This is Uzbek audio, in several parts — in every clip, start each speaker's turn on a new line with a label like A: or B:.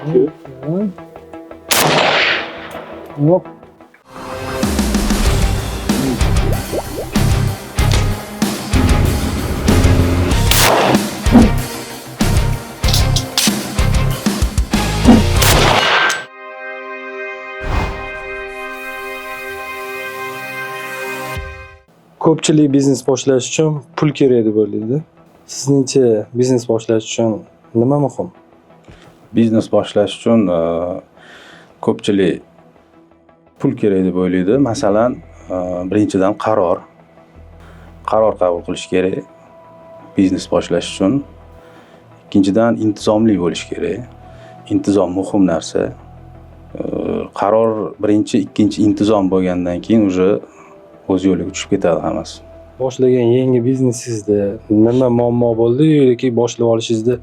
A: Hop. Ko'pchilik biznes boshlash uchun pul kerak deb o'ylaydi. Sizningcha biznes boshlash uchun nima muhim?
B: Biznes boshlash uchun ko'pchilik pul kerak deb o'ylaydi. Masalan, birinchidan qaror qabul qilish kerak biznes boshlash uchun. Ikkinchidan intizomli bo'lish kerak. Intizom muhim narsa. Qaror birinchi, ikkinchi intizom bo'lgandan keyin уже o'z yo'liga tushib ketadi hammasi.
A: Boshlagan yangi biznesingizda nima muammo bo'ldi yoki boshlab olishingizda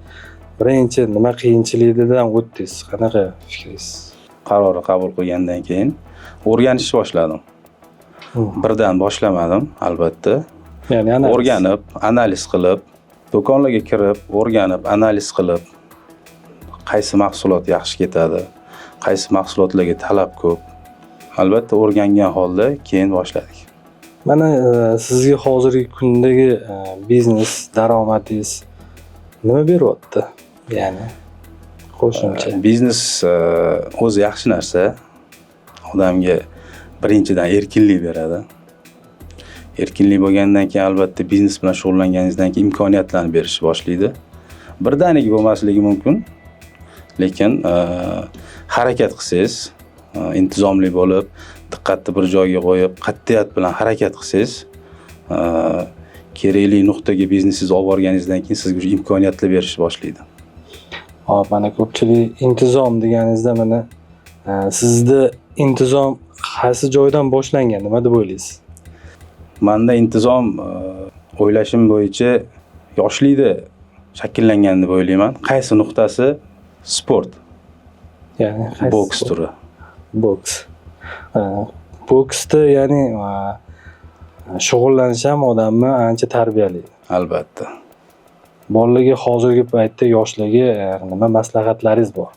A: birinchi nima qiyinchiliklardan o'tdingiz? Qanaqa fikringiz?
B: Qarorni qabul qilgandan keyin o'rganishni boshladim. Birdan boshlamadim, albatta.
A: Ya'ni
B: o'rganib, analiz qilib, do'konlarga kirib, o'rganib, analiz qilib, qaysi mahsulot yaxshi ketadi, qaysi mahsulotlarga talab ko'p. Albatta o'rgangan holda keyin boshladik.
A: Mana sizga hozirgi kundagi biznes daromadingiz nima beryapti? Ya'ni qo'shimcha.
B: Biznes o'zi yaxshi narsa. Odamga birinchidan erkinlik beradi. Erkinlik bo'lgandan keyin albatta biznes bilan shug'ullanganingizdan keyin imkoniyatlarni berishni boshlaydi. Birdaniga bo'lmasligi mumkin, lekin harakat qilsangiz, intizomli bo'lib, diqqatni bir joyga qo'yib, qat'iyat bilan harakat qilsangiz, kerakli nuqtaga biznesingizni olib borganingizdan keyin sizga imkoniyatlar berishni boshlaydi.
A: Hop, mana ko'pchilik intizom deganingizda mana sizda intizom qaysi joydan boshlangan, nima deb o'ylaysiz?
B: Menda intizom o'ylashim bo'yicha yoshlikda shakllangan deb o'ylayman. Qaysi nuqtasi? Sport.
A: Ya'ni
B: boks turi.
A: Boks. Boksda ya'ni shug'ullanish ham odamni ancha tarbiyalaydi.
B: Albatta.
A: Bolalarga hozirgi paytda yoshlarga nima maslahatlaringiz bor?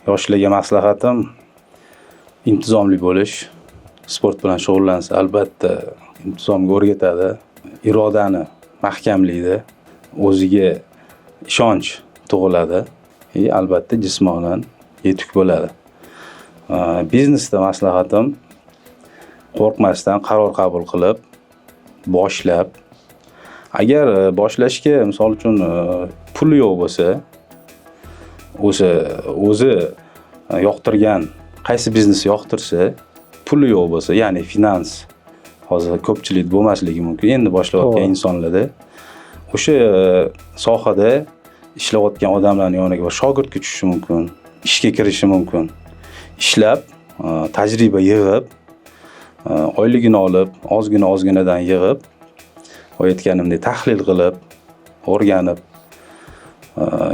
B: Yoshlarga maslahatim intizomli bo'lish, sport bilan shug'ullansa albatta intizomga o'rgatadi, irodani mahkamlaydi, o'ziga ishonch tug'iladi, albatta jismonan yetuk bo'ladi. Biznesda maslahatim qo'rqmasdan qaror qabul qilib, boshlab, agar boshlashga misol uchun pul yo'q bo'lsa, o'zi yoqtirgan qaysi biznesni yoqtirsa, pul yo'q bo'lsa, ya'ni finans hozir ko'pchilik bo'lmasligi mumkin. Endi boshlayotgan insonlarda o'sha sohada ishlayotgan odamlarning yoniga va shogirdga tushishi mumkin, ishga kirishi mumkin. Ishlab, tajriba yig'ib, oyligini olib, ozginadan yig'ib, aytganimdek tahlil qilib, o'rganib,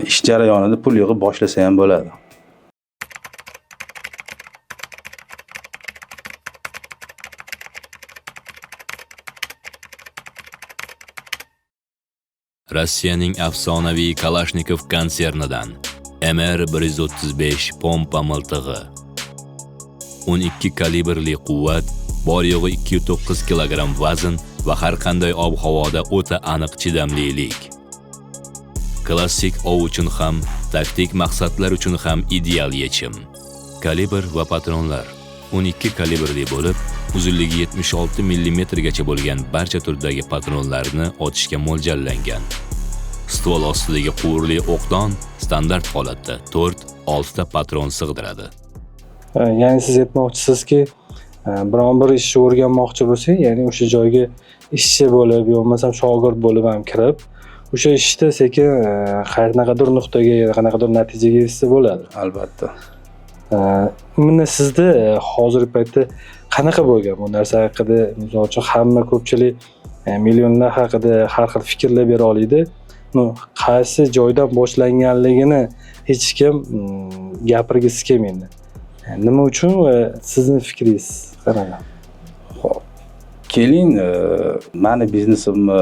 B: ish jarayonida pul yig'ib boshlasa ham bo'ladi.
C: Rossiyaning afsonaviy Kalashnikov konsernidan MR-135 pompa miltig'i. 12 kalibrli quvvat, bor yo'g'i 209 kilogramm vazn va har qanday ob-havoda o'ta aniq chidamlilik. Klassik ov uchun ham, taktik maqsadlar uchun ham ideal yechim. Kalibr va patronlar 12 kalibrli bo'lib, uzunligi 76 mm gacha bo'lgan barcha turdagi patronlarni otishga mo'ljallangan. Stol ostidagi quvurli o'qdon standart holatda 4-6 ta patron sig'diradi.
A: Ya'ni siz aytmoqchisizki, biron bir ishni o'rganmoqchi bo'lsak, ya'ni o'sha joyga ishchi bo'lib, yoki bo'lmasam shogird bo'lib ham kirib, o'sha ishda sekin qanaqadir nuqtaga, qanaqadir natijaga erishsa bo'ladi.
B: Albatta.
A: Mana sizda hozirgi paytda qanaqa bo'lgan bu narsa haqida, misol uchun hamma ko'pchilik millionlar haqida har xil fikrlar bera oladi. Qaysi joydan boshlanganligini hech kim gapirgisi kelmaydi. Nima uchun va sizning fikringiz qanaqa?
B: Xo'p. Keling, meni biznesimni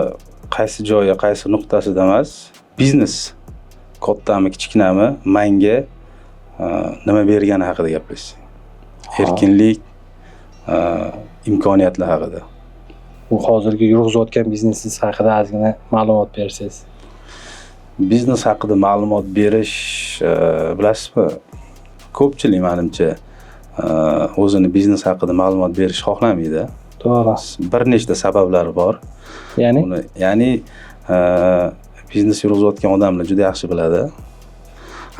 B: qaysi joyi, qaysi nuqtasida emas, biznes kattami, kichkinami, menga nima bergani haqida gaplashsak. Erkinlik, imkoniyatlar haqida.
A: Bu hozirgi yurg'izayotgan biznesingiz haqida ozgina ma'lumot bersangiz.
B: Biznes haqida ma'lumot berish, bilasizmi? Ko'pchilik menimcha o'zini biznes haqida ma'lumot berish xohlamaydi.
A: To'g'ri.
B: Bir nechta sabablari bor. Ya'ni biznes yurg'izayotgan odamlar juda yaxshi biladi.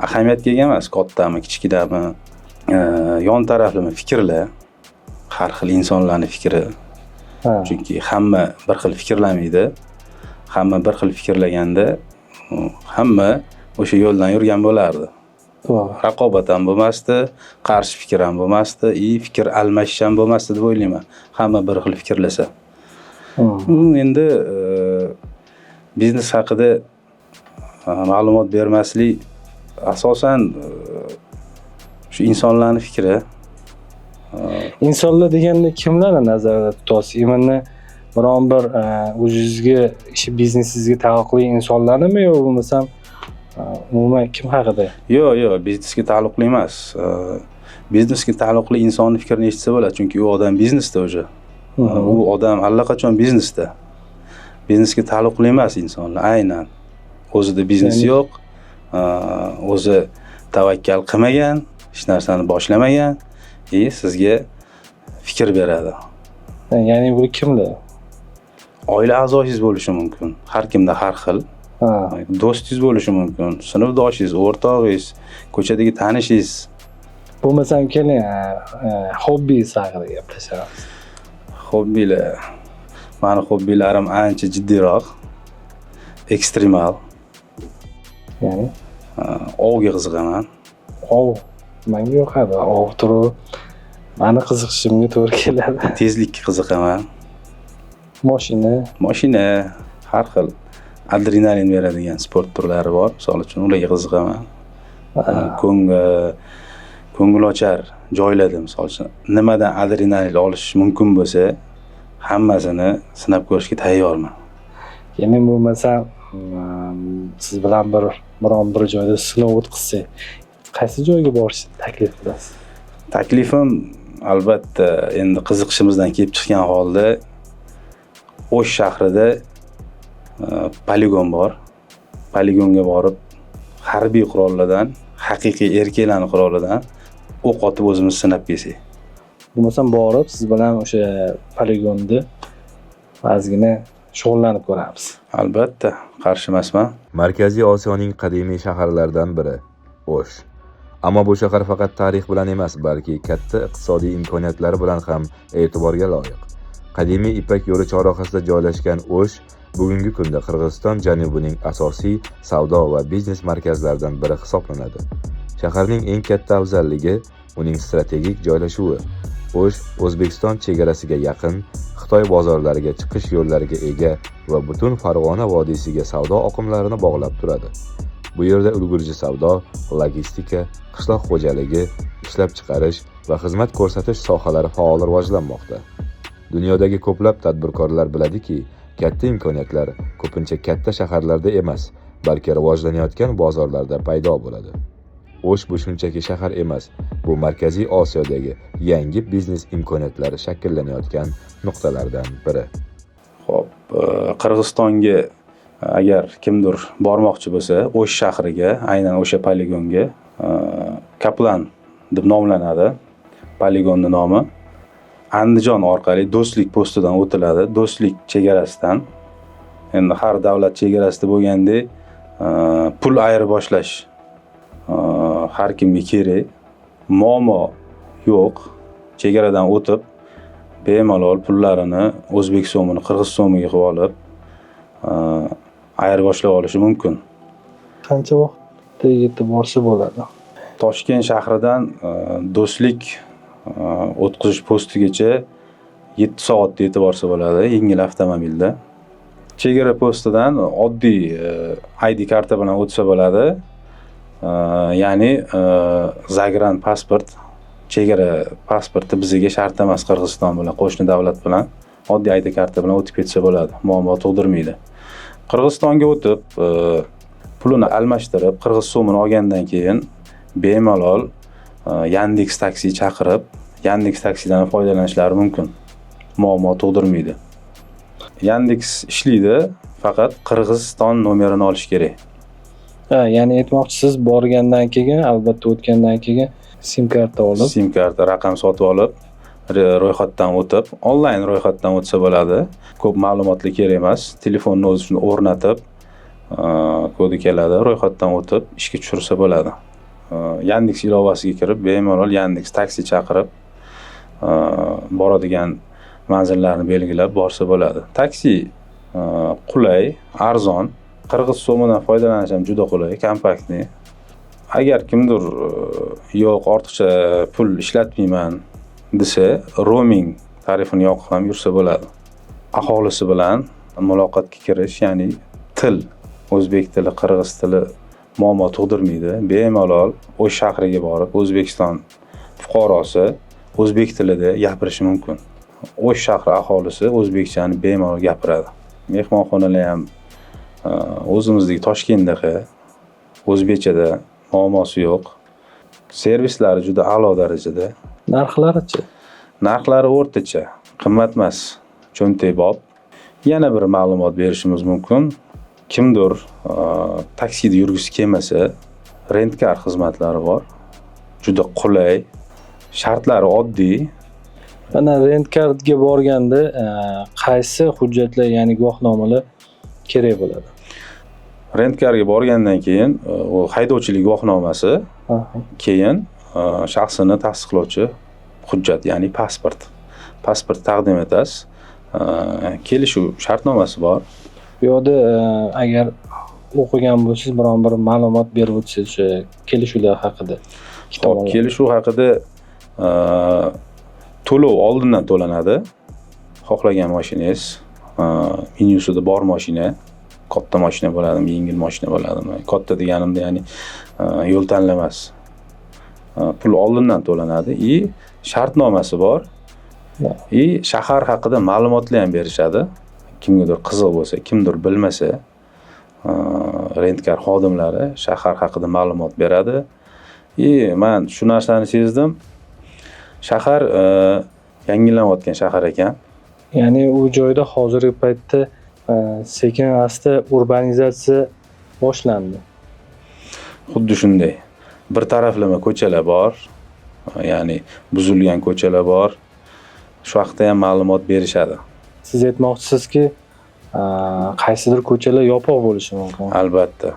B: Ahamiyatga ega emas, kattami, kichikdami, yon taraflama fikrlar, har xil insonlarning fikri. Chunki hamma bir xil fikrlamaydi. Hamma bir xil fikrlaganda hamma o'sha yo'ldan yurgan bo'lardi. Raqobat ham bo'lmasdi, qarshi fikr ham bo'lmasdi, fikr almashish ham bo'lmasdi deb o'ylayman. Hamma bir xil fikrlasa. Endi biznes haqida ma'lumot bermaslik asosan shu insonlarning fikri.
A: Insonlar deganda kimlarni nazarda tutasiz? Imanni biron bir o'zingizga ish biznesingizga taalluqli insonlarnimi yo bo'lmasam umuman kim haqida?
B: Yo'q, biznesga taalluqli emas. Biznesga taalluqli insonning fikrini eshitsa bo'ladi, chunki u odam biznesda o'sha. U odam allaqachon biznesda. Biznesga taalluqli emas insonlar, aynan. O'zida biznes yo'q, o'zi tavakkal qilmagan, hech narsani boshlamagan, sizga fikr beradi.
A: Ya'ni bu kimlar?
B: Oila a'zoyingiz bo'lishi mumkin. Har kimda har xil. Do'stingiz bo'lishi mumkin, sinfdoshingiz, o'rtog'ingiz, ko'chadagi tanishingiz.
A: Bo'lmasam keling, hobbingiz haqida gaplashamiz.
B: Hobbilar. Meni hobbilarim ancha jiddiyroq. Ekstremal.
A: Ya'ni
B: ovga qiziqaman.
A: Ov menga yoqadi. Ov turi meni qiziqishimga to'g'ri keladi.
B: Tezlikka qiziqaman. Mashina, har xil adrenalin beradigan sport turlari bor. Misol uchun ularga qiziqaman. Ko'ngilochar joylarda misol uchun nimadan adrenalin olish mumkin bo'lsa, hammasini sinab ko'rishga tayyorman.
A: Ya'ni bo'lmasam siz bilan biron bir joyda sinov o'tkazsak, qaysi joyga borishni taklif qilasiz?
B: Taklifim albatta endi qiziqishimizdan kelib chiqqan holda O'sh shahrida poligon bor. Poligonga borib harbiy qurollardan, haqiqiy erkaklarning qurolidan o'q otib o'zimiz sinab kelsak.
A: Bo'lmasam borib siz bilan o'sha poligonda ozgina shug'ullanib ko'ramiz.
B: Albatta, qarshi emasman.
C: Markaziy Osiyoning qadimiy shaharlaridan biri O'sh. Ammo bu shahar faqat tarix bilan emas, balki katta iqtisodiy imkoniyatlari bilan ham e'tiborga loyiq. Qadimiy Ipak yo'li chorrahasida joylashgan O'sh bugungi kunda Qirg'iziston janubining asosiy savdo va biznes markazlaridan biri hisoblanadi. Shaharning eng katta afzalligi uning strategik joylashuvi. O'sh O'zbekiston chegarasiga yaqin, Xitoy bozorlariga chiqish yo'llariga ega va butun Farg'ona vodiysiga savdo oqimlarini bog'lab turadi. Bu yerda ulgurji savdo, logistika, qishloq xo'jaligi, ishlab chiqarish va xizmat ko'rsatish sohalari faol rivojlanmoqda. Dunyodagi ko'plab tadbirkorlar biladiki, katta imkoniyatlar ko'pincha katta shaharlarda emas, balki rivojlanayotgan bozorlarda paydo bo'ladi. O'sh bu shunchaki shahar emas, bu Markaziy Osiyodagi yangi biznes imkoniyatlari shakllanayotgan nuqtalardan biri.
B: Xo'p, Qirg'izistonga agar kimdir bormoqchi bo'lsa, O'sh shahriga, aynan o'sha poligonga, Kaplan deb nomlanadi. Poligonning nomi Andijon orqali Do'stlik postidan o'tiladi. Do'stlik chegarasidan. Endi har davlat chegarasida bo'lgandek, pul ayirboshlash har kimga kerak. Muammo yo'q. Chegaradan o'tib, bemalol pullarini o'zbek so'mini qirg'iz so'miga qilib olib, ayirboshlab olishi mumkin.
A: Qancha vaqtda yetib borsa bo'ladi?
B: Toshkent shahridan Do'stlik o'tkazish postigacha 7 soatda yetib borsa bo'ladi, yengil avtomobilda. Chegara postidan oddiy ID karta bilan o'tsa bo'ladi. Ya'ni zagran pasport, chegara pasporti bizga shart emas. Qirg'iziston bilan, qo'shni davlat bilan oddiy ID karta bilan o'tib ketsa bo'ladi, muammo tug'dirmaydi. Qirg'izistonga o'tib, pulini almashtirib, qirg'iz so'mini olgandan keyin bemalol Yandex taksi chaqirib, Yandex taksidan foydalanishlari mumkin. Muammo tug'dirmaydi. Yandex ishlaydi, faqat Qirg'iziston nomerini olish kerak.
A: Ya'ni aytmoqchisiz, borgandan keyin, albatta o'tgandan keyin sim karta olib,
B: Sim karta raqam sotib olib, ro'yxatdan o'tib, onlayn ro'yxatdan o'tsa bo'ladi. Ko'p ma'lumotlar kerak emas. Telefonni o'zini o'rnatib, kodi keladi, ro'yxatdan o'tib ishga tushirsa bo'ladi. Yandex ilovasiga kirib, bemalol Yandex taksi chaqirib, boradigan manzillarni belgilab borsa bo'ladi. Taksi qulay, arzon, qirg'iz so'midan foydalanish ham juda qulay, kompaktni. Agar kimdir yo'q, ortiqcha pul ishlatmayman desa, roaming tarifini yoqib ham yursa bo'ladi. Aholisi bilan muloqotga kirish, ya'ni til, o'zbek tili, qirg'iz tili muammo tug'dirmaydi. Bemalol o'sha shahriga borib, O'zbekiston fuqarosi o'zbek tilida gapirishi mumkin. O'sha shahar aholisi o'zbekchani bemalol gapiradi. Mehmonxonalar ham o'zimizdagi Toshkentdagi o'zbekchada muammosi yo'q. Servislari juda a'lo darajada.
A: narxlari-chi?
B: Narxlari o'rtacha, qimmat emas, cho'ntak bob. Yana bir ma'lumot berishimiz mumkin. Kimdir taksida yurgisi kelmasa, rentkar xizmatlari bor. Juda qulay, shartlari oddiy.
A: Mana rentkarga borganda qaysi hujjatlar, ya'ni guvohnomalar kerak bo'ladi?
B: Rentkarga borgandan keyin u haydovchilik guvohnomasi, keyin shaxsini tasdiqlovchi hujjat, ya'ni pasport. Pasport taqdim etasiz. Kelishuv shartnomasi bor.
A: Bu yerda agar o'qigan bo'lsangiz, biron bir ma'lumot berib o'tsangiz o'sha kelishuvlar haqida.
B: Xo'p, kelishuv haqida to'lov oldindan to'lanadi. Xohlagan mashinangiz, menyusida bor mashina, katta mashina bo'ladimi, yengil mashina bo'ladimi? Katta deganimda, ya'ni yo'l tanlamas. Pul oldindan to'lanadi shartnomasi bor. Shahar haqida ma'lumotlar ham berishadi. Kimgadir qiziq bo'lsa, kimdir bilmasa, rentkar xodimlari shahar haqida ma'lumot beradi. Men shu narsani sezdim. Shahar yangilanayotgan shahar ekan.
A: Ya'ni u joyda hozirgi paytda sekin asta urbanizatsiya boshlandi.
B: Xuddi shunday. Bir taraflama ko'chalar bor, ya'ni buzilgan ko'chalar bor. Shu haqda ham ma'lumot berishadi.
A: Siz aytmoqchisizki, qaysidir ko'chalar yopiq bo'lishi mumkin.
B: Albatta.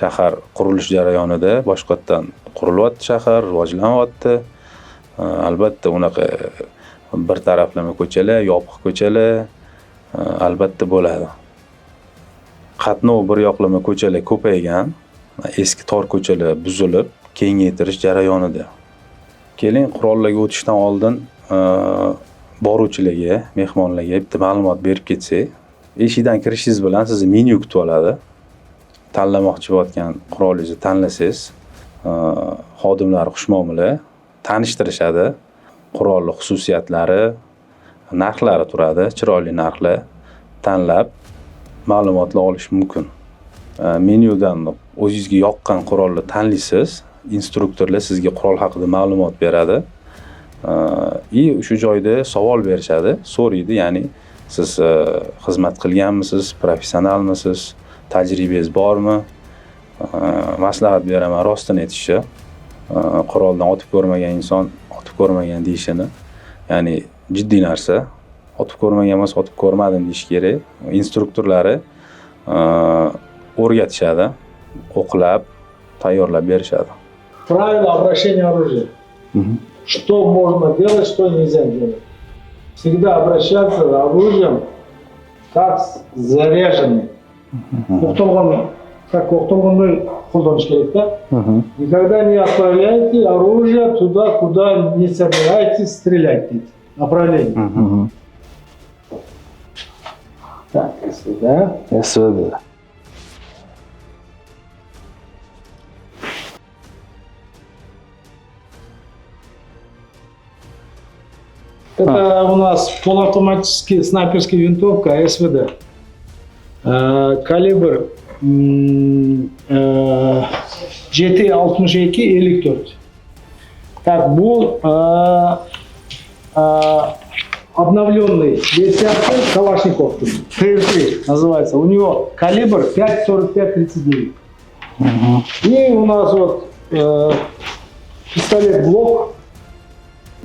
B: Shahar qurilish jarayonida boshqatdan qurilyapti shahar, rivojlanyapti. Albatta unaqa bir taraflama ko'chalar, yopiq ko'chalar albatta bo'ladi. Qatnov bir yoqlama ko'chalar ko'paygan, eski tor ko'chalar buzilib, kengaytirish jarayonida. Keling, qurollarga o'tishdan oldin boruvchilarga, mehmonlarga bitta ma'lumot berib ketsak, eshikdan kirishingiz bilan sizni menyu kutib oladi. Tanlamoqchi bo'layotgan qurolingizni tanlasangiz, xodimlar xushmuomala tanishtirishadi. Qurolli xususiyatlari, narxlari turadi, chiroyli narxlar tanlab ma'lumotlar olish mumkin. Menyudan o'zingizga yoqqan qurolni tanlaysiz, instruktorlar sizga qurol haqida ma'lumot beradi. Shu joyda savol berishadi, so'raydi, ya'ni siz xizmat qilganmisiz, professionalmisiz, tajribangiz bormi? Maslahat beraman, rostini aytishni. Quroldan otib ko'rmagan inson otib ko'rmagan deyishini, ya'ni jiddiy narsa. Otib ko'rmagan emas, otib ko'rmadim deyish kerak. Instruktorlari o'rgatishadi, o'qlab, tayyorlab berishadi.
D: Правила обращения оружия. Что можно делать, что нельзя делать. Всегда обращаться с оружием как заряженный. Как o'qtalganday qo'llanish kerak da. Никогда не отправляйте оружие туда, куда не собираетесь стрелять. Направление. Так, сюда.
A: Сюда.
D: Это у нас полуавтоматическая снайперская винтовка СВД. Калибр GT62 54. Так, bu обновленный версиясы Калашниковки. ТР-3 называется. У него калибр 5,45-39. И у нас вот пистолет Glock.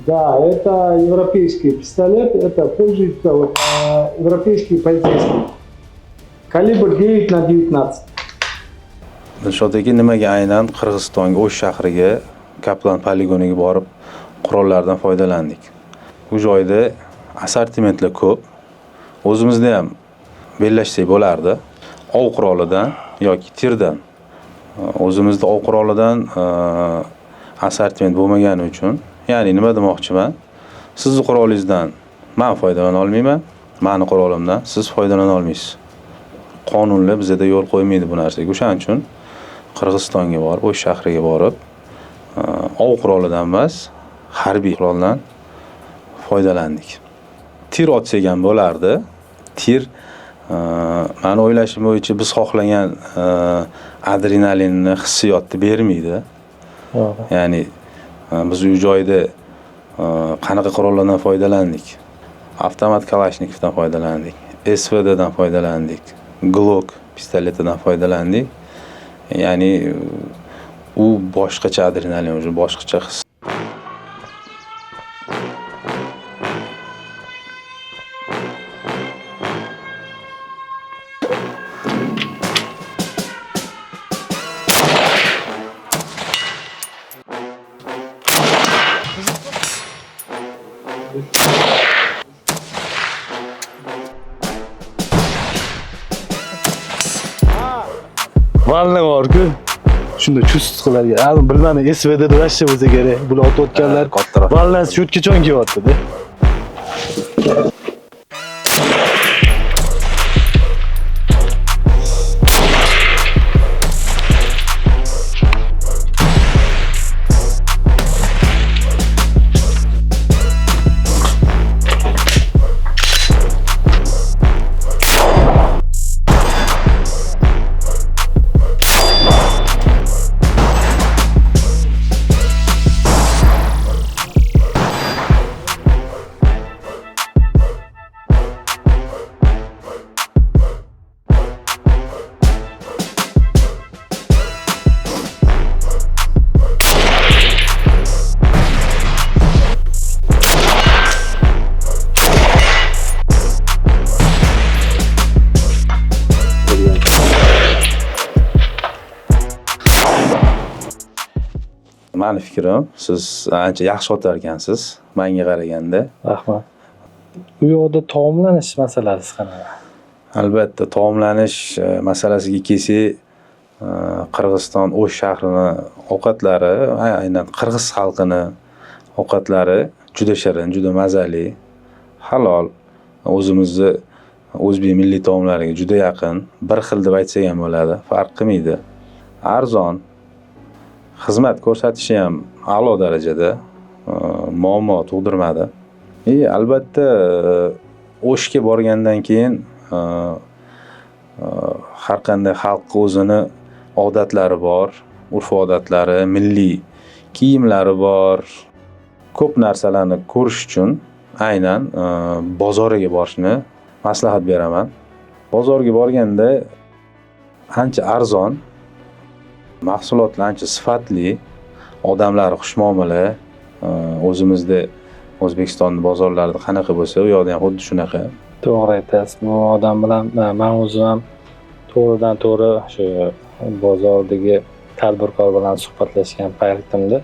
D: Да, это европейский пистолет. Это пользуется вот, европейский полицейский. Калибр 9/19.
B: Dilshod aka, nimaga aynan Qirg'izistonga, O'sh shahriga, Kaplan poligoniga borib qurollardan foydalandik? Bu joyda assortimentlar ko'p. O'zimizda ham bellashsak bo'lardi. Ov qurolidan yoki tirdan. O'zimizda ov qurolidan assortiment bo'lmagani uchun, ya'ni nima demoqchiman? Sizning qurolingizdan men foydalana olmayman, meni qurolimdan siz foydalana olmaysiz. Qonunlar bizda yo'l qo'ymaydi bu narsaga. O'shaning uchun Qirg'izistonga borib, O'sh shahriga borib, ov qurolidan emas, harbiy quroldan foydalandik. Tir otsak ham bo'lardi. Tir meni o'ylashim bo'yicha biz xohlagan adrenalinni, hissiyotni bermaydi. Ya'ni biz u joyda qanaqa qurollardan foydalandik? Avtomat Kalashnikovdan foydalandik, SVDdan foydalandik, Glock pistoletidan foydalandik. Ya'ni u boshqacha adrenalin, o'zi boshqacha his.
A: Valni bor-ku. Shunda chust qilarga. Ani bilmadim, SVD dashcha bo'lsa kerak. Bular otayotganlar
B: kattaroq.
A: valdan sho'tga cho'ng kelyapti-da.
B: Meni fikrim, siz ancha yaxshi otar ekansiz, menga qaraganda.
A: Rahmat. Bu yoqda taomlanish masalasi qanaqa?
B: Albatta, taomlanish masalasiga kelsak, Qirg'iziston O'sh shahrini ovqatlari, aynan qirg'iz xalqini ovqatlari juda shirin, juda mazali, halol. O'zimizni o'zbek milliy taomlariga juda yaqin, bir xil deb aytsak ham bo'ladi, farq qilmaydi. Arzon, xizmat ko'rsatishi ham a'lo darajada, muammo tug'dirmadi. Albatta, O'shga borgandan keyin har qanday xalq o'zini odatlari bor, urf-odatlari, milliy kiyimlari bor. Ko'p narsalarni ko'rish uchun aynan bozoriga borishni maslahat beraman. Bozorga borganda ancha arzon, mahsulotlar ancha sifatli, odamlar xushmuomala, o'zimizda O'zbekistonning bozorlarida qanaqa bo'lsa, u yoqda ham xuddi shunaqa.
A: To'g'ri aytasiz. Bu odam bilan men o'zim ham to'g'ridan-to'g'ri shu bozordagi tadbirkor bilan suhbatlashgan paytimda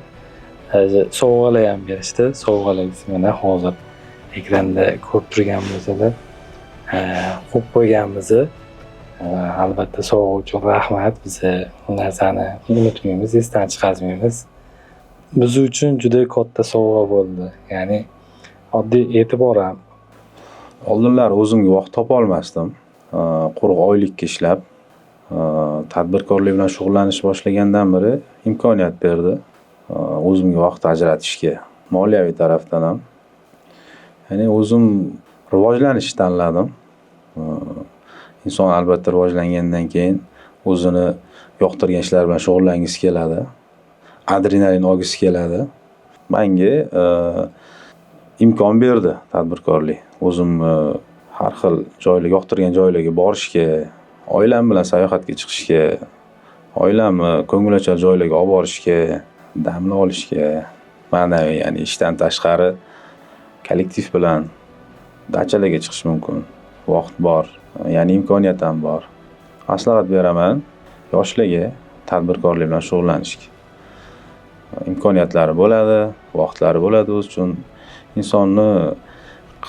A: sovg'alar ham berishdi. Sovg'alar mana hozir ekranda ko'rib turgan bo'lsalar, qo'yib qo'yganmiz. Albatta sovg'a uchun rahmat. Biz bu narsani unutmaymiz, esdan chiqarmaymiz. Biz uchun juda katta sovg'a bo'ldi. Ya'ni oddiy e'tibor ham.
B: Oldinlari o'zimga vaqt topa olmasdim. Quruq oylikka ishlab, tadbirkorlik bilan shug'ullanish boshlagandan beri imkoniyat berdi o'zimga vaqt ajratishga, moliyaviy tarafdan ham. Ya'ni o'zim rivojlanishni tanladim. Inson albatta rivojlangandan keyin o'zini yoqtirgan ishlar bilan shug'ullangisi keladi, adrenalin olgisi keladi. Menga imkon berdi tadbirkorlik. O'zim har xil joylarga, yoqtirgan joylarga borishga, oilam bilan sayohatga chiqishga, oilamni ko'ngilochar joylarga olib borishga, damla olishga, ma'naviy, ya'ni ishdan tashqari kollektiv bilan dachalarga chiqish mumkin. Vaqt bor, ya'ni imkoniyat ham bor. Maslahat beraman yoshlarga tadbirkorlik bilan shug'ullanishga. Imkoniyatlari bo'ladi, vaqtlari bo'ladi, o'z uchun insonni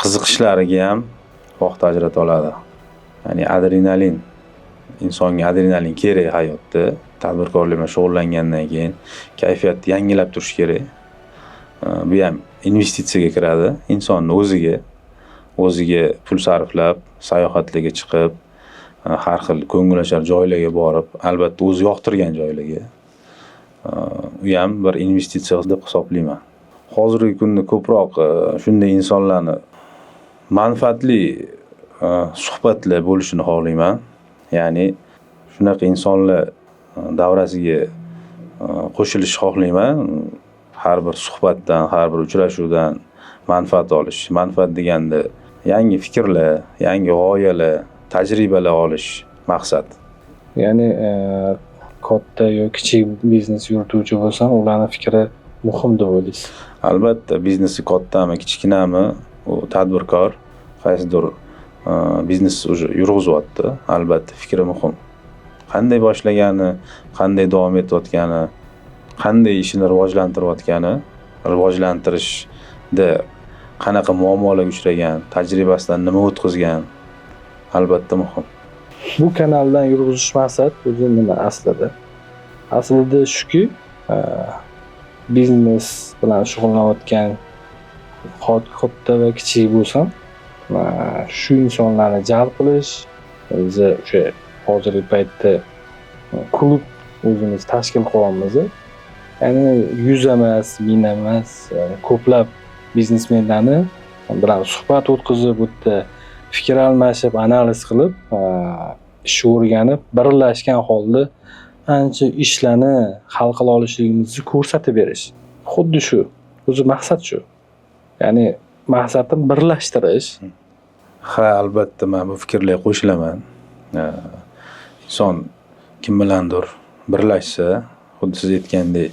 B: qiziqishlariga ham vaqt ajrata oladi. Ya'ni adrenalin, insonga adrenalin kerak hayotda. Tadbirkorlik bilan shug'ullangandan keyin kayfiyatni yangilab turish kerak. Bu ham investitsiyaga kiradi. Insonni o'ziga pul sarflab, sayohatlarga chiqib, har xil ko'ngilochar joylarga borib, albatta o'zi yoqtirgan joylarga. U ham bir investitsiya deb hisoblayman. Hozirgi kunda ko'proq shunday insonlarni manfaatli suhbatlar bo'lishini xohlayman. Ya'ni shunaqa insonlar davrasiga qo'shilishni xohlayman. Har bir suhbatdan, har bir uchrashuvdan manfaat olish. Manfaat deganda yangi fikrlar, yangi g'oyalar, tajribalar olish maqsad.
A: Ya'ni katta yoki kichik biznes yurituvchi bo'lsam, ularning fikri muhim deb o'ylaysiz.
B: Albatta, biznesi kattami, kichkinami, u tadbirkor qaysidir biznes yurg'izyapti. Albatta, fikri muhim. Qanday boshlagani, qanday davom etayotgani, qanday ishini rivojlantirishda qanaqa muammolarga uchragan, tajribasidan nima o'tkazgan, albatta muhim.
A: Bu kanaldan yurg'izish maqsad o'zi nima aslida? Aslida shuki, biznes bilan shug'ullanayotgan katta va kichik bo'lsam, shu insonlarni jalb qilish, o'zi o'sha hozirgi paytda klub o'zimiz tashkil qilyapmiz. Ya'ni 100 emas, 1000 emas, ko'plab biznesmenlarni bilan suhbat o'tkazib, bu yerda fikr almashib, analiz qilib, ish o'rganib, birlashgan holda ancha ishlarni hal qila olishligimizni ko'rsatib berish. Xuddi shu. O'zi maqsad shu. Ya'ni maqsadim birlashtirish.
B: Ha, albatta men bu fikrlarga qo'shilaman. Inson kim bilandir birlashsa, xuddi siz aytgandek,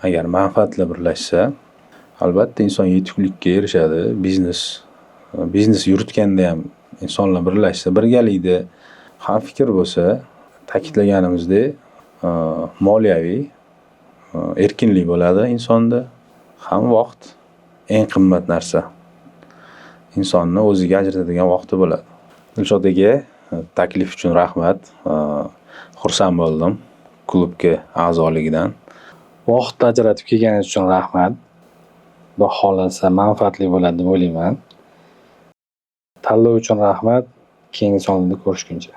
B: agar manfaatlar birlashsa, albatta inson yetuklikka erishadi. Biznes yuritganda ham insonlar birlashsa, birgalikda ham fikr bo'lsa, ta'kidlaganimizdek, moliyaviy erkinlik bo'ladi insonda, ham vaqt eng qimmat narsa. Insonni o'ziga ajratadigan vaqti bo'ladi. Dilshod aka, taklif uchun rahmat. Xursand bo'ldim klubga a'zoligidan.
A: Vaqt ajratib kelganingiz uchun rahmat. Xudo xolasa manfaatli bo'ladi deb o'ylayman. Tanlov uchun rahmat. Keyingi sonlarda ko'rishguncha.